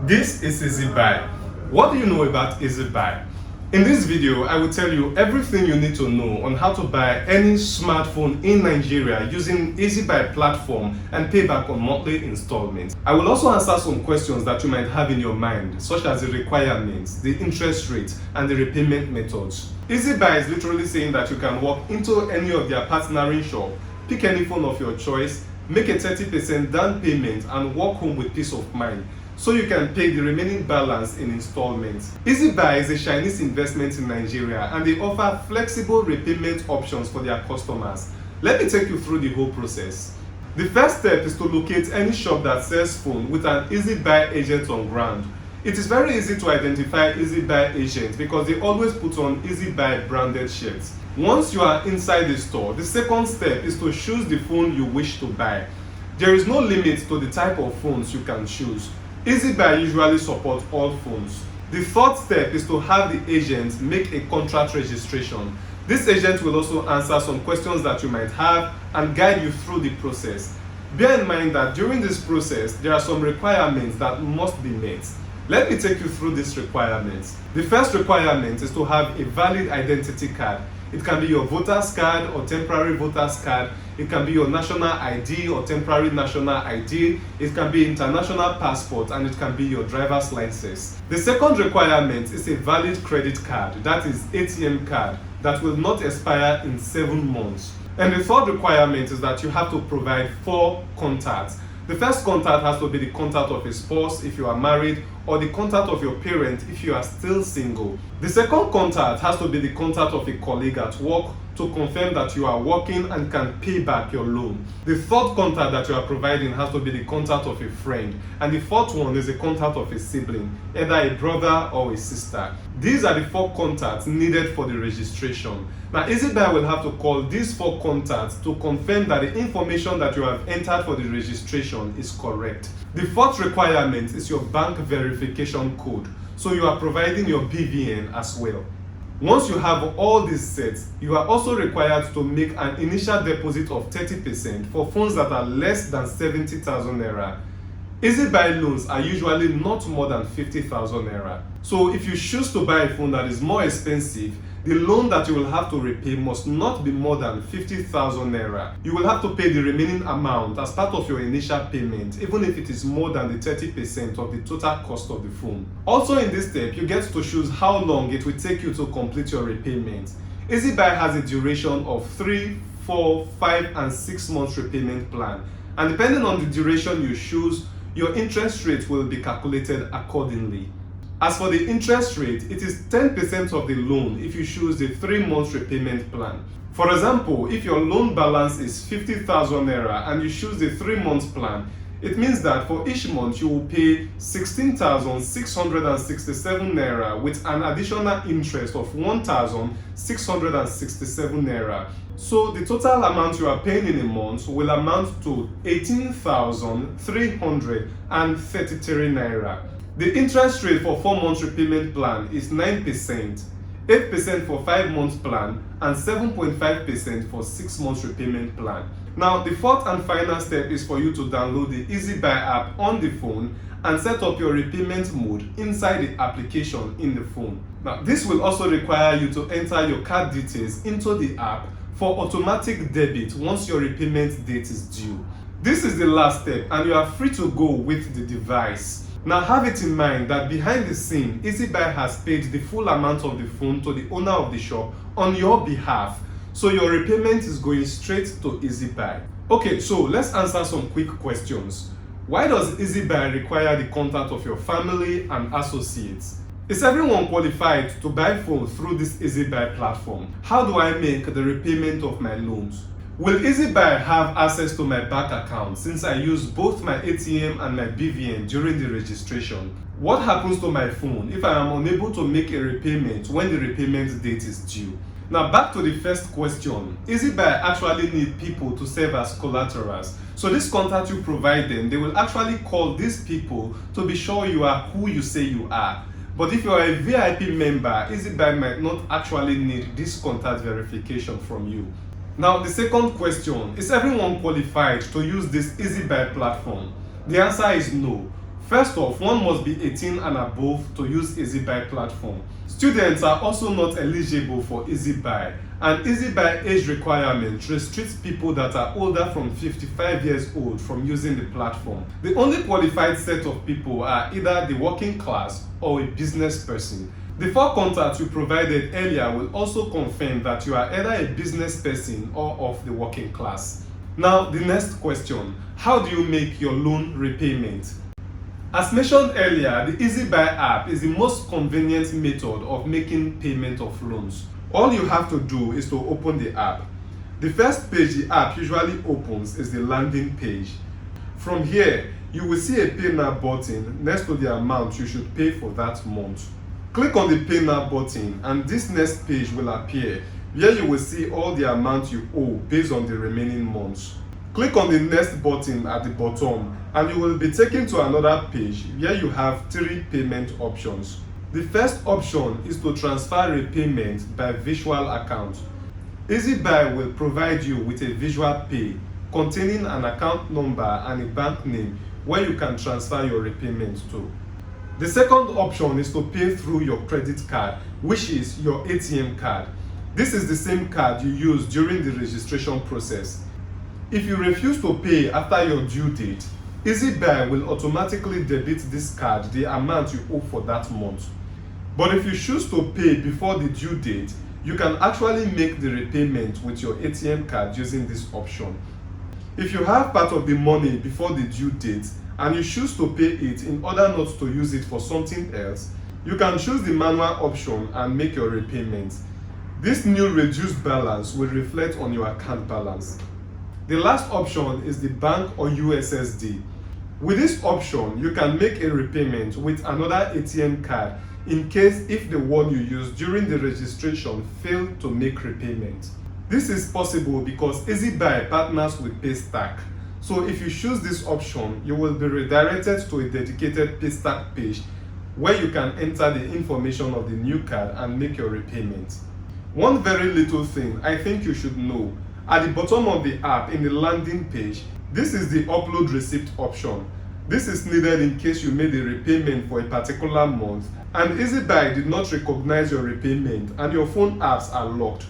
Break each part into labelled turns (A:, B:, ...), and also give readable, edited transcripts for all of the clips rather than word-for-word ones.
A: This is Easybuy. What do you know about Easybuy? In this video, I will tell you everything you need to know on how to buy any smartphone in Nigeria using Easybuy platform and pay back on monthly installments. I will also answer some questions that you might have in your mind, such as the requirements, the interest rate, and the repayment methods. Easybuy is literally saying that you can walk into any of their partnering shop, pick any phone of your choice, make a 30% down payment, and walk home with peace of mind, so you can pay the remaining balance in installments. Easybuy is a Chinese investment in Nigeria, and they offer flexible repayment options for their customers. Let me take you through the whole process. The first step is to locate any shop that sells phone with an Easybuy agent on ground. It is very easy to identify Easybuy agents because they always put on Easybuy branded shirts. Once you are inside the store, the second step is to choose the phone you wish to buy. There is no limit to the type of phones you can choose. Easybuy usually supports all phones. The third step is to have the agent make a contract registration. This agent will also answer some questions that you might have and guide you through the process. Bear in mind that during this process, there are some requirements that must be met. Let me take you through these requirements. The first requirement is to have a valid identity card. It can be your voter's card or temporary voter's card. It can be your national ID or temporary national ID. It can be international passport, and it can be your driver's license. The second requirement is a valid credit card, that is ATM card, that will not expire in 7 months. And the third requirement is that you have to provide 4 contacts. The first contact has to be the contact of a spouse if you are married, or the contact of your parent if you are still single. The second contact has to be the contact of a colleague at work to confirm that you are working and can pay back your loan. The third contact that you are providing has to be the contact of a friend, and the fourth one is the contact of a sibling, either a brother or a sister. These are the 4 contacts needed for the registration. Now, Easybuy will have to call these 4 contacts to confirm that the information that you have entered for the registration is correct. The fourth requirement is your bank verification code, so you are providing your BVN as well. Once you have all these sets, you are also required to make an initial deposit of 30% for phones that are less than 70,000 naira. Easybuy loans are usually not more than 50,000 naira. So if you choose to buy a phone that is more expensive, the loan that you will have to repay must not be more than 50,000 naira. You will have to pay the remaining amount as part of your initial payment, even if it is more than the 30% of the total cost of the phone. Also in this step, you get to choose how long it will take you to complete your repayment. Easybuy has a duration of 3, 4, 5, and 6 months repayment plan, and depending on the duration you choose, your interest rate will be calculated accordingly. As for the interest rate, it is 10% of the loan if you choose the 3 months repayment plan. For example, if your loan balance is 50,000 naira and you choose the 3 months plan, it means that for each month you will pay 16,667 naira with an additional interest of 1,667 naira. So the total amount you are paying in a month will amount to 18,333 naira. The interest rate for 4 months repayment plan is 9%, 8% for 5 months plan, and 7.5% for 6 months repayment plan. Now, the fourth and final step is for you to download the Easybuy app on the phone and set up your repayment mode inside the application in the phone. Now, this will also require you to enter your card details into the app for automatic debit once your repayment date is due. This is the last step, and you are free to go with the device. Now, have it in mind that behind the scene, Easybuy has paid the full amount of the phone to the owner of the shop on your behalf, so your repayment is going straight to Easybuy. Okay, so let's answer some quick questions. Why does Easybuy require the contact of your family and associates? Is everyone qualified to buy phones through this Easybuy platform? How do I make the repayment of my loans? Will Easybuy have access to my bank account since I use both my ATM and my BVN during the registration? What happens to my phone if I am unable to make a repayment when the repayment date is due? Now, back to the first question. Easybuy actually need people to serve as collaterals. So this contact you provide them, they will actually call these people to be sure you are who you say you are. But if you are a VIP member, Easybuy might not actually need this contact verification from you. Now, the second question, is everyone qualified to use this Easybuy platform? The answer is no. First off, one must be 18 and above to use Easybuy platform. Students are also not eligible for Easybuy, and Easybuy age requirement restricts people that are older from 55 years old from using the platform. The only qualified set of people are either the working class or a business person. The 4 contacts you provided earlier will also confirm that you are either a business person or of the working class. Now, the next question: how do you make your loan repayment? As mentioned earlier, the Easybuy app is the most convenient method of making payment of loans. All you have to do is to open the app. The first page the app usually opens is the landing page. From here, you will see a Pay Now button next to the amount you should pay for that month. Click on the Pay Now button and this next page will appear, where you will see all the amount you owe based on the remaining months. Click on the next button at the bottom and you will be taken to another page where you have 3 payment options. The first option is to transfer repayment by visual account. Easybuy will provide you with a visual pay containing an account number and a bank name where you can transfer your repayment to. The second option is to pay through your credit card, which is your ATM card. This is the same card you used during the registration process. If you refuse to pay after your due date, Easybuy will automatically debit this card the amount you owe for that month. But if you choose to pay before the due date, you can actually make the repayment with your ATM card using this option. If you have part of the money before the due date and you choose to pay it in order not to use it for something else, you can choose the manual option and make your repayment. This new reduced balance will reflect on your account balance. The last option is the bank or USSD. With this option, you can make a repayment with another ATM card in case if the one you used during the registration failed to make repayment. This is possible because Easybuy partners with Paystack. So if you choose this option, you will be redirected to a dedicated Paystack page where you can enter the information of the new card and make your repayment. One very little thing I think you should know: at the bottom of the app in the landing page, this is the upload receipt option. This is needed in case you made a repayment for a particular month and Easybuy did not recognize your repayment and your phone apps are locked.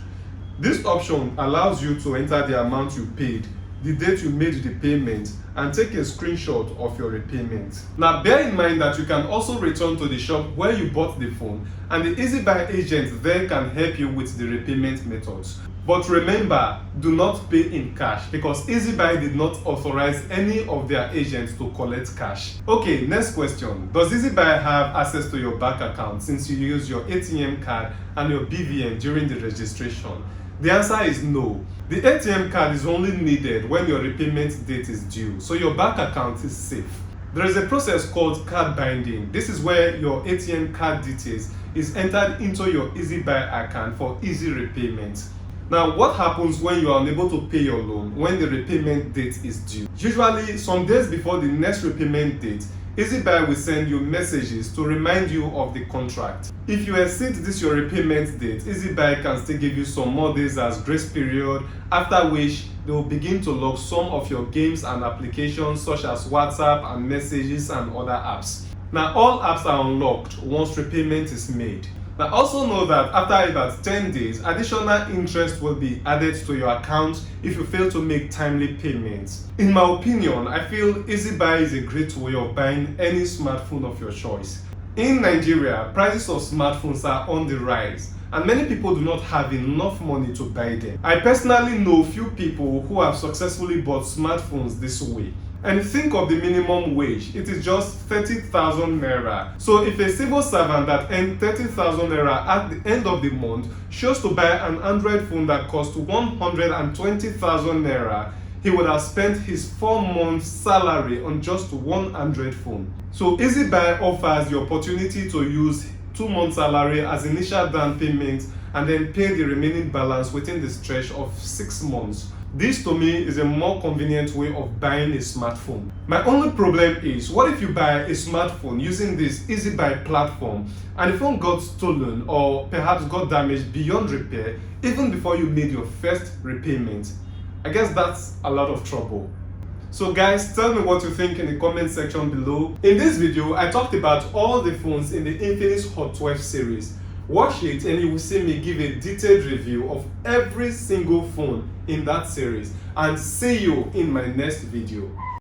A: This option allows you to enter the amount you paid, the date you made the payment, and take a screenshot of your repayment. Now bear in mind that you can also return to the shop where you bought the phone and the Easybuy agent there can help you with the repayment methods. But remember, do not pay in cash because Easybuy did not authorize any of their agents to collect cash. Okay, next question. Does Easybuy have access to your bank account since you use your ATM card and your BVN during the registration? The answer is no. The ATM card is only needed when your repayment date is due, so your bank account is safe. There is a process called card binding. This is where your ATM card details is entered into your Easybuy account for easy repayment. Now, what happens when you are unable to pay your loan when the repayment date is due? Usually, some days before the next repayment date, Easybuy will send you messages to remind you of the contract. If you exceed this your repayment date, Easybuy can still give you some more days as grace period, after which they will begin to lock some of your games and applications such as WhatsApp and messages and other apps. Now, all apps are unlocked once repayment is made. Now also know that after about 10 days, additional interest will be added to your account if you fail to make timely payments. In my opinion, I feel Easybuy is a great way of buying any smartphone of your choice. In Nigeria, prices of smartphones are on the rise and many people do not have enough money to buy them. I personally know few people who have successfully bought smartphones this way. And think of the minimum wage, it is just 30,000 naira. So if a civil servant that earned 30,000 naira at the end of the month chose to buy an Android phone that cost 120,000 naira, he would have spent his 4 months salary on just one Android phone. So Easybuy offers the opportunity to use 2 months salary as initial down payment and then pay the remaining balance within the stretch of 6 months. This to me is a more convenient way of buying a smartphone. My only problem is, what if you buy a smartphone using this Easybuy platform and the phone got stolen or perhaps got damaged beyond repair even before you made your first repayment? I guess that's a lot of trouble. So guys, tell me what you think in the comment section below. In this video, I talked about all the phones in the Infinix Hot 12 series. Watch it and you will see me give a detailed review of every single phone in that series. And see you in my next video.